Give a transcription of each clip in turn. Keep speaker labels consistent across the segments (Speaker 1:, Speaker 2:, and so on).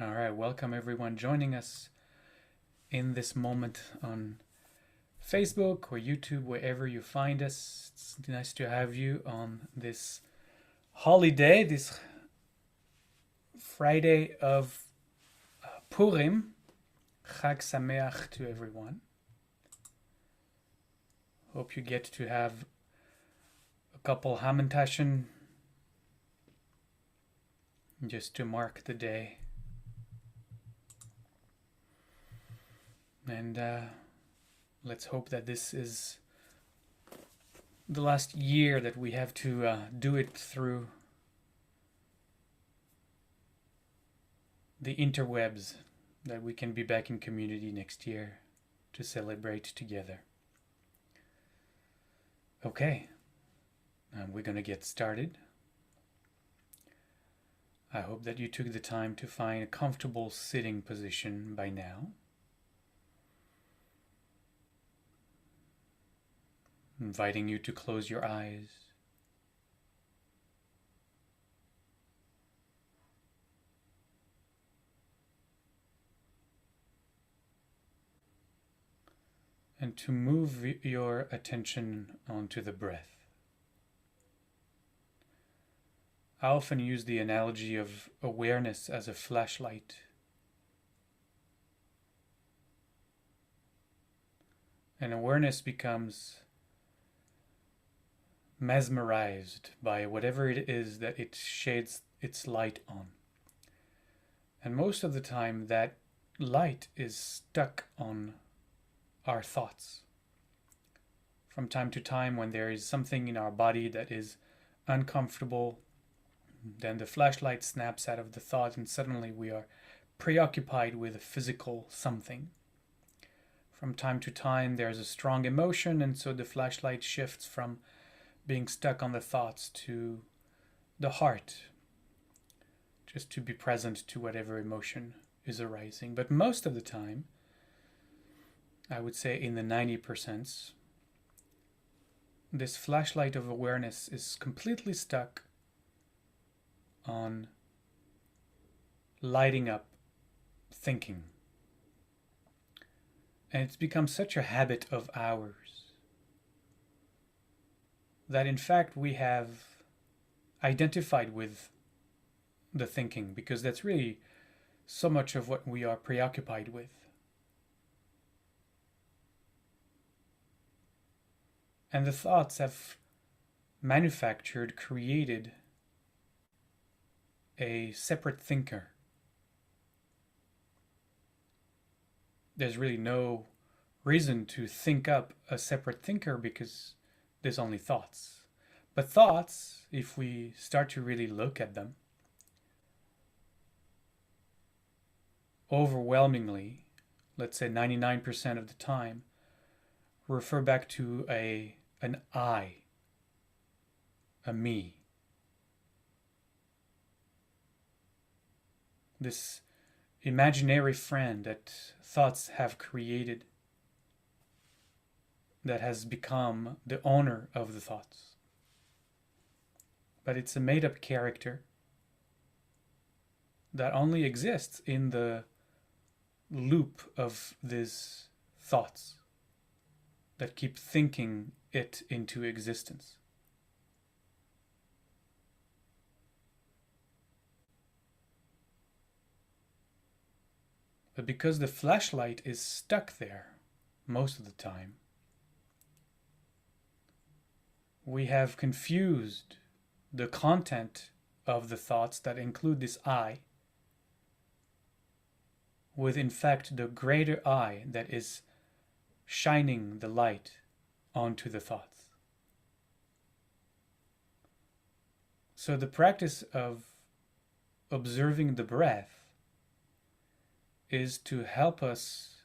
Speaker 1: All right, welcome everyone joining us in this moment on Facebook or YouTube, wherever you find us. It's nice to have you on this holiday, this Friday of Purim. Chag Sameach to everyone. Hope you get to have a couple Hamantaschen just to mark the day. And let's hope that this is the last year that we have to do it through the interwebs, that we can be back in community next year to celebrate together. Okay, we're going to get started. I hope that you took the time to find a comfortable sitting position by now. Inviting you to close your eyes. And to move your attention onto the breath. I often use the analogy of awareness as a flashlight. And awareness becomes mesmerized by whatever it is that it shades its light on. And most of the time that light is stuck on our thoughts. From time to time, when there is something in our body that is uncomfortable, then the flashlight snaps out of the thought and suddenly we are preoccupied with a physical something. From time to time, there's a strong emotion, and so the flashlight shifts from being stuck on the thoughts to the heart, just to be present to whatever emotion is arising. But most of the time, I would say in the 90%, this flashlight of awareness is completely stuck on lighting up thinking. And it's become such a habit of ours that in fact we have identified with the thinking, because that's really so much of what we are preoccupied with. And the thoughts have created a separate thinker. There's really no reason to think up a separate thinker because there's only thoughts. But thoughts, if we start to really look at them, overwhelmingly, let's say 99% of the time, refer back to an I, a me. This imaginary friend that thoughts have created, that has become the owner of the thoughts. But it's a made-up character that only exists in the loop of these thoughts that keep thinking it into existence. But because the flashlight is stuck there most of the time, we have confused the content of the thoughts that include this I with, in fact, the greater I that is shining the light onto the thoughts. So the practice of observing the breath is to help us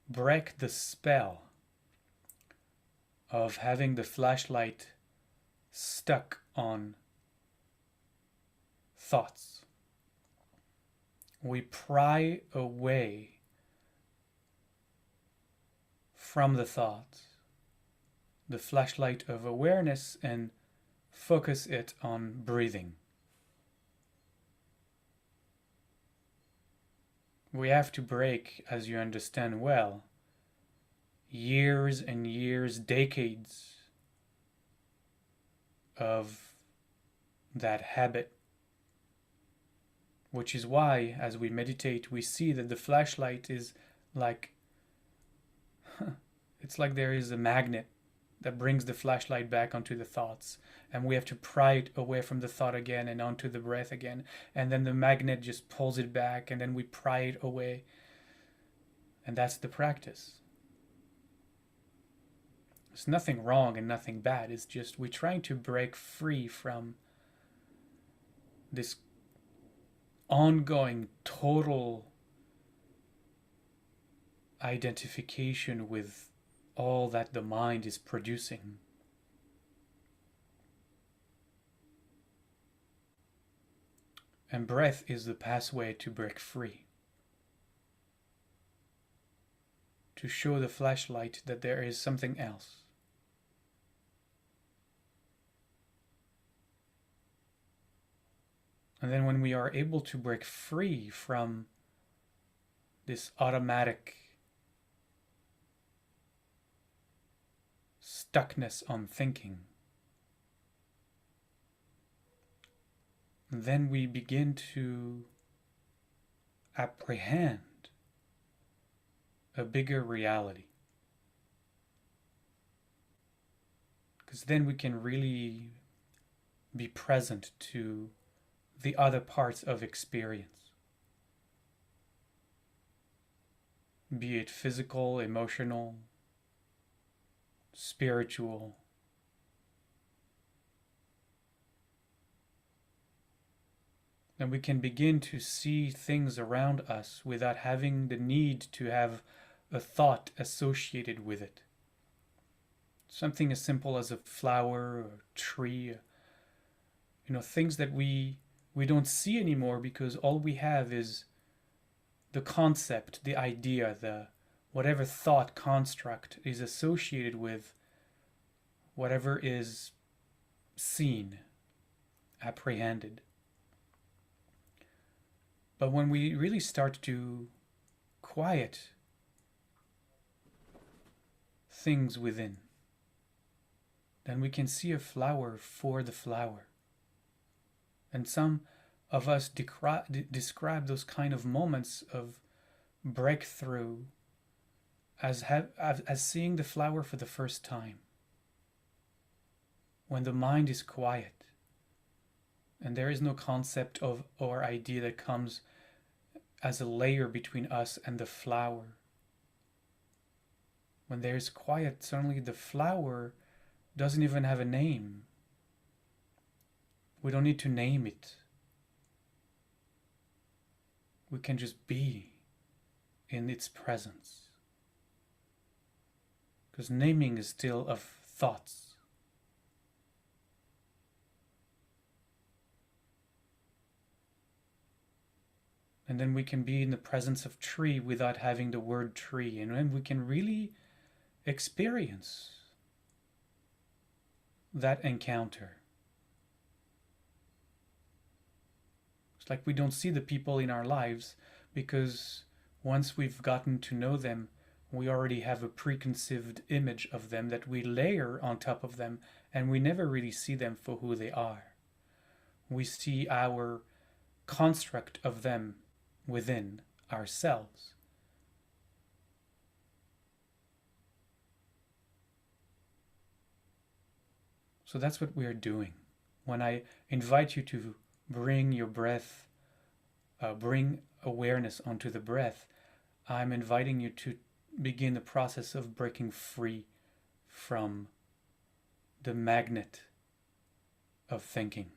Speaker 1: break the spell of having the flashlight stuck on thoughts. We pry away from the thoughts the flashlight of awareness and focus it on breathing. We have to break, as you understand well, years and years, decades of that habit. Which is why, as we meditate, we see that the flashlight is like, it's like there is a magnet that brings the flashlight back onto the thoughts. And we have to pry it away from the thought again and onto the breath again. And then the magnet just pulls it back, and then we pry it away. And that's the practice. There's nothing wrong and nothing bad. It's just we're trying to break free from this ongoing total identification with all that the mind is producing. And breath is the pathway to break free. To show the flashlight that there is something else. And then when we are able to break free from this automatic stuckness on thinking, then we begin to apprehend a bigger reality. Because then we can really be present to the other parts of experience. Be it physical, emotional, spiritual. And we can begin to see things around us without having the need to have a thought associated with it. Something as simple as a flower or a tree, things that we don't see anymore because all we have is the concept, the idea, the whatever thought construct is associated with whatever is seen, apprehended. But when we really start to quiet things within, then we can see a flower for the flower. And some of us describe those kind of moments of breakthrough as seeing the flower for the first time. When the mind is quiet and there is no concept of or idea that comes as a layer between us and the flower. When there is quiet, suddenly the flower doesn't even have a name. We don't need to name it. We can just be in its presence. Because naming is still of thoughts. And then we can be in the presence of tree without having the word tree. And then we can really experience that encounter. It's like we don't see the people in our lives because once we've gotten to know them, we already have a preconceived image of them that we layer on top of them, and we never really see them for who they are. We see our construct of them within ourselves. So that's what we are doing. When I invite you to bring your breath, bring awareness onto the breath, I'm inviting you to begin the process of breaking free from the magnet of thinking.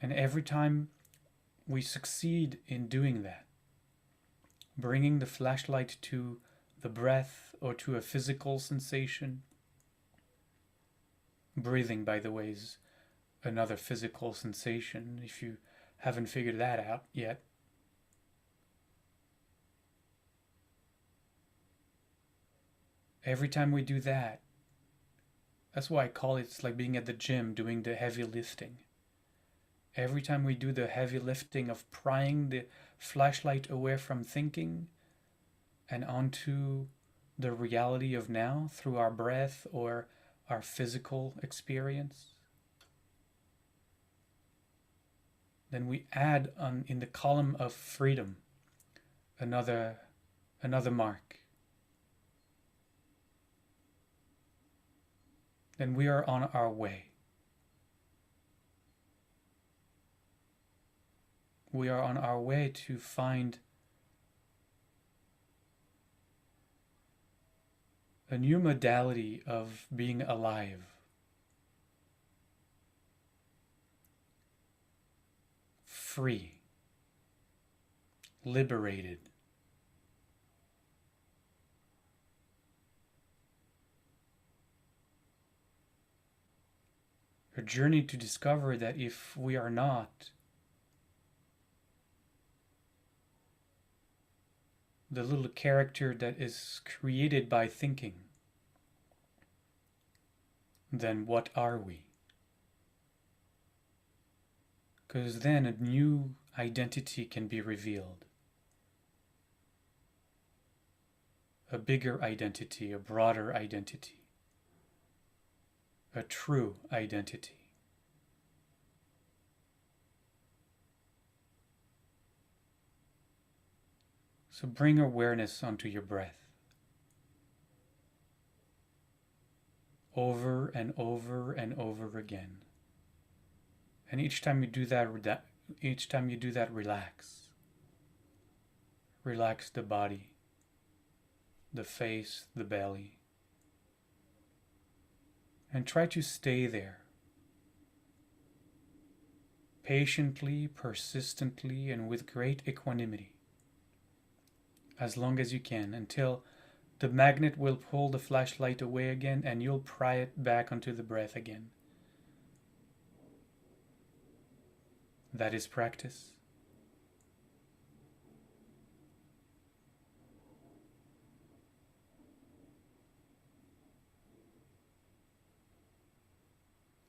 Speaker 1: And every time we succeed in doing that, bringing the flashlight to the breath or to a physical sensation, breathing, by the way, is another physical sensation if you haven't figured that out yet. Every time we do that, that's why I call it, it's like being at the gym doing the heavy lifting. Every time we do the heavy lifting of prying the flashlight away from thinking and onto the reality of now through our breath or our physical experience, then we add on in the column of freedom another mark. Then we are on our way. We are on our way to find a new modality of being alive. Free. Liberated. A journey to discover that if we are not the little character that is created by thinking, then what are we? Because then a new identity can be revealed. A bigger identity, a broader identity, a true identity. So bring awareness onto your breath. Over and over and over again. And each time you do that, relax. Relax the body, the face, the belly. And try to stay there. Patiently, persistently, and with great equanimity. As long as you can, until the magnet will pull the flashlight away again and you'll pry it back onto the breath again. That is practice.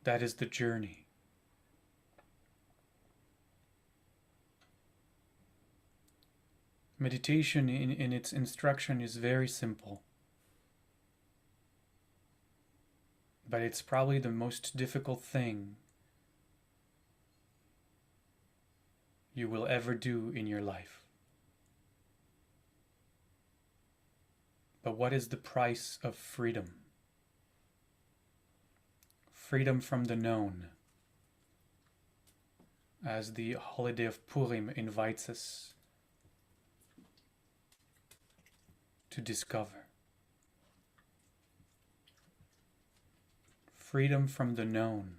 Speaker 1: That is the journey. Meditation in its instruction is very simple. But it's probably the most difficult thing you will ever do in your life. But what is the price of freedom? Freedom from the known, as the holiday of Purim invites us to discover. Freedom from the known.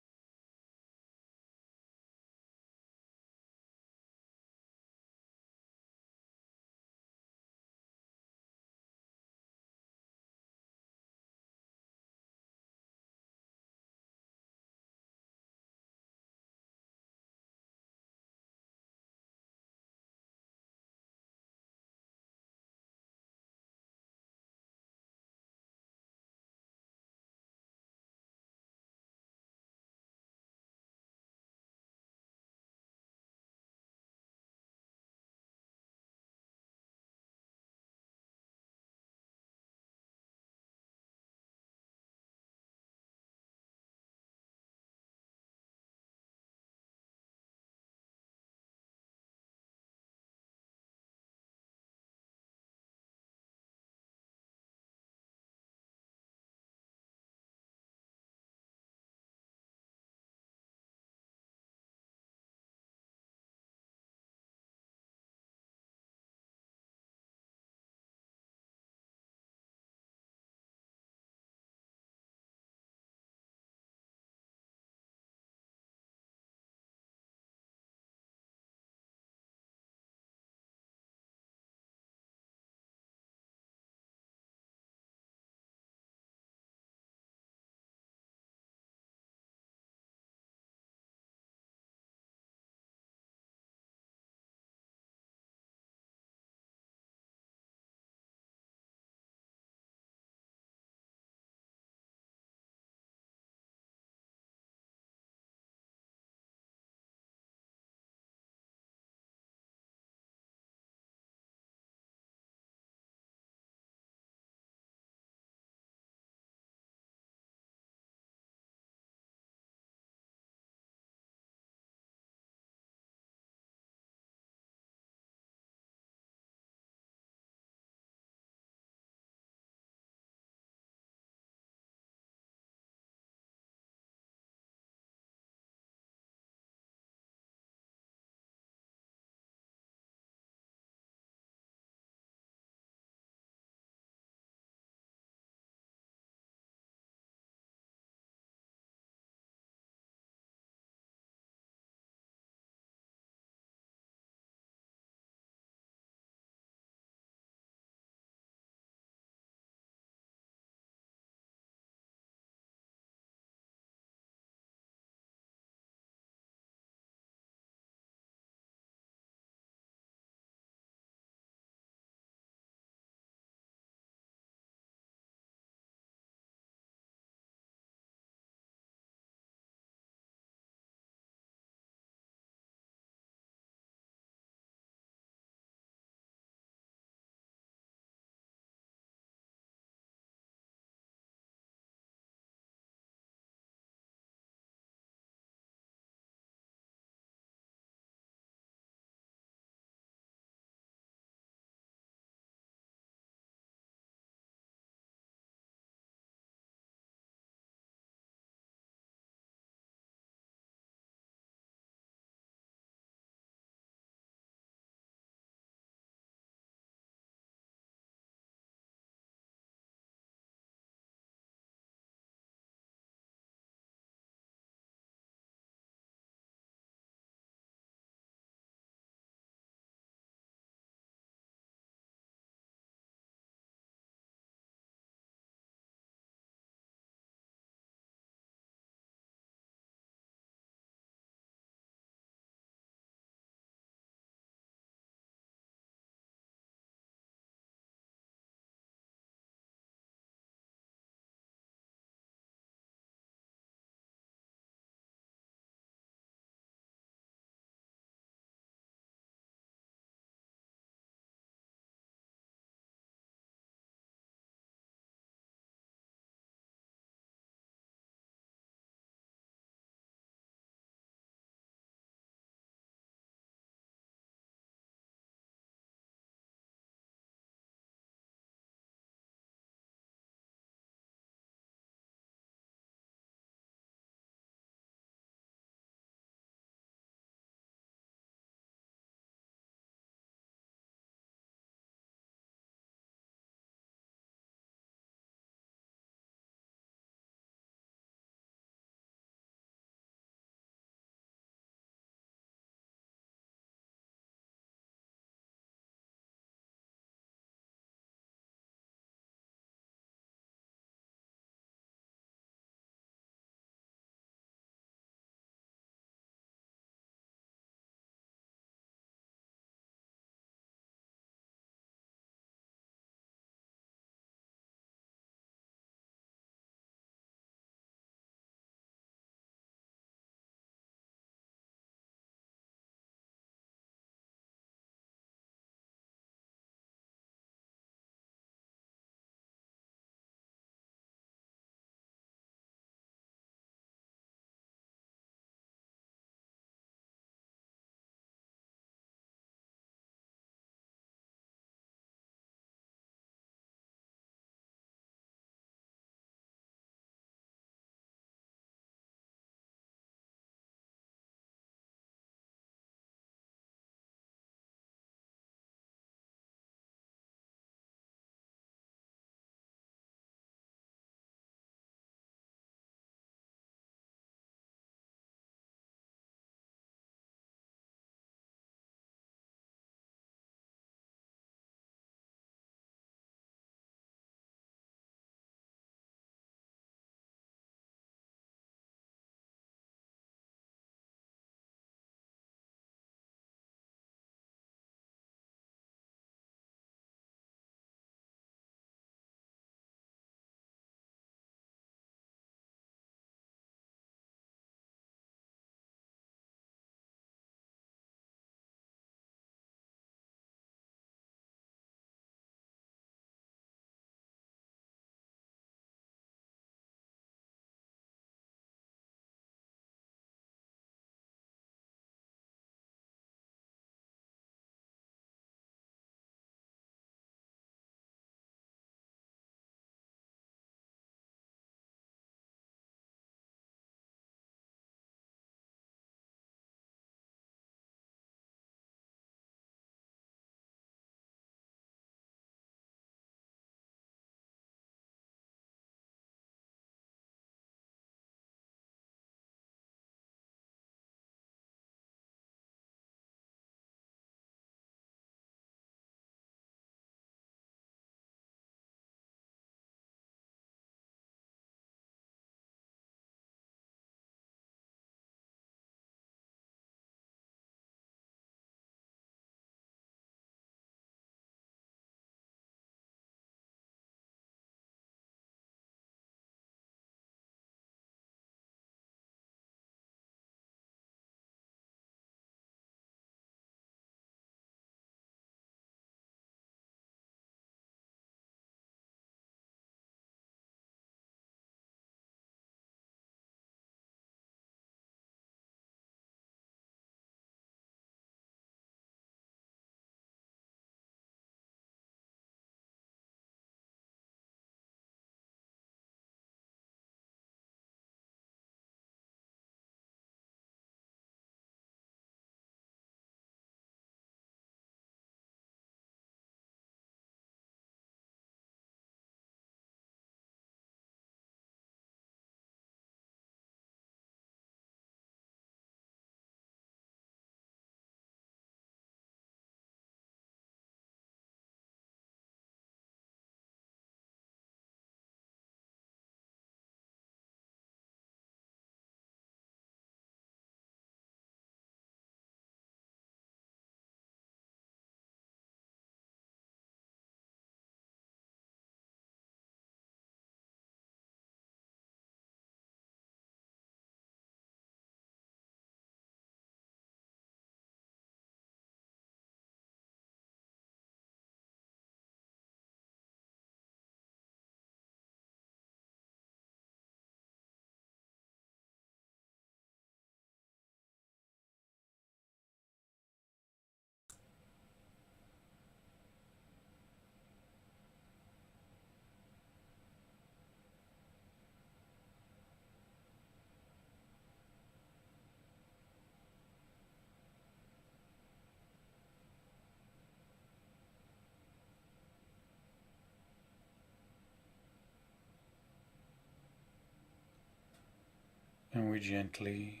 Speaker 1: And we gently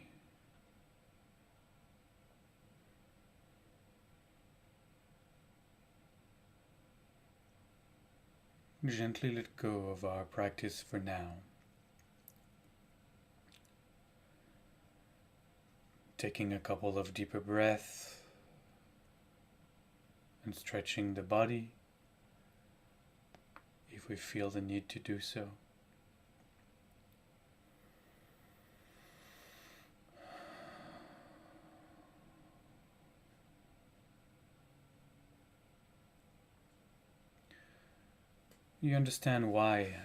Speaker 1: let go of our practice for now. Taking a couple of deeper breaths and stretching the body if we feel the need to do so. You understand why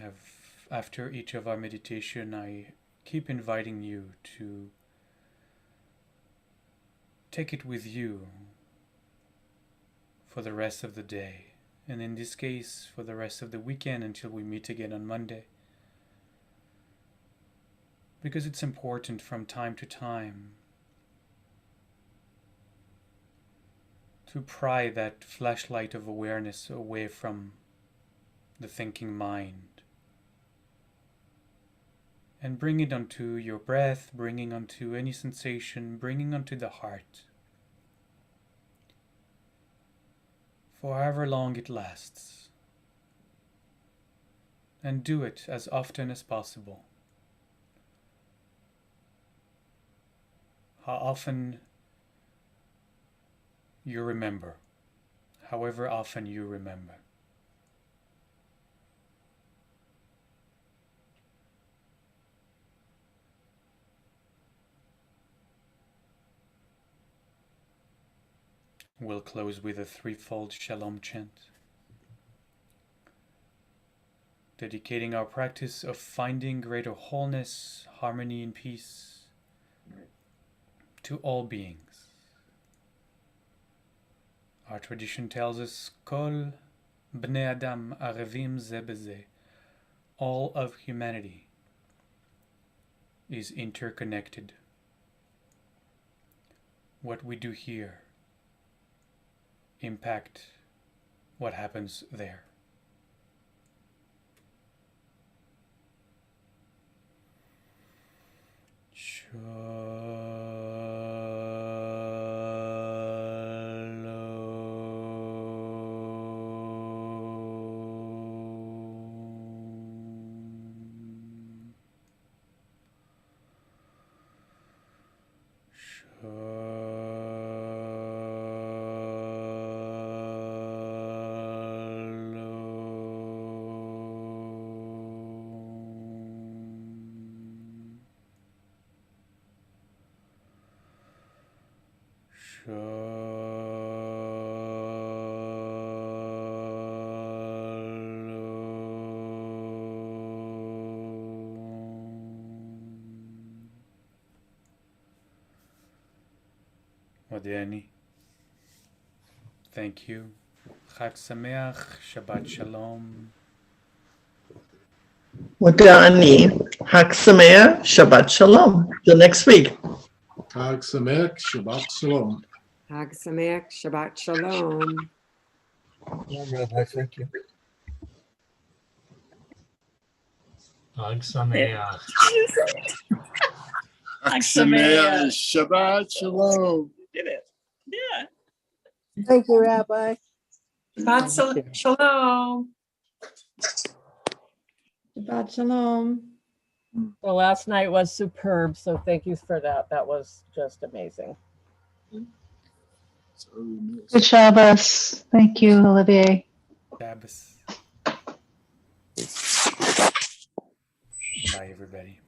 Speaker 1: after each of our meditation I keep inviting you to take it with you for the rest of the day, and in this case for the rest of the weekend until we meet again on Monday. Because it's important from time to time to pry that flashlight of awareness away from the thinking mind and bring it onto your breath, bringing onto any sensation, bringing onto the heart for however long it lasts, and do it as often as possible. How often you remember, however often you remember. We'll close with a threefold Shalom chant, dedicating our practice of finding greater wholeness, harmony, and peace to all beings. Our tradition tells us, Kol bnei Adam arevim ze beze. All of humanity is interconnected. What we do here impact what happens there. Wadeni, thank you. Chag Sameach, Shabbat Shalom.
Speaker 2: Wadani, Hag Sameach, Shabbat Shalom. Till next week.
Speaker 3: Hag Sameach, Shabbat Shalom.
Speaker 4: Hag Sameach, Shabbat Shalom.
Speaker 5: Rabbi, thank you.
Speaker 6: Hag Sameach.
Speaker 7: Hag Sameach, Shabbat Shalom.
Speaker 8: Did it. Yeah.
Speaker 9: Thank you, Rabbi.
Speaker 8: Shabbat Shalom.
Speaker 10: Shabbat Shalom.
Speaker 11: The last night was superb, so thank you for that. That was just amazing.
Speaker 12: Good Shabbos. Thank you, Olivier.
Speaker 1: Shabbos. Bye, everybody.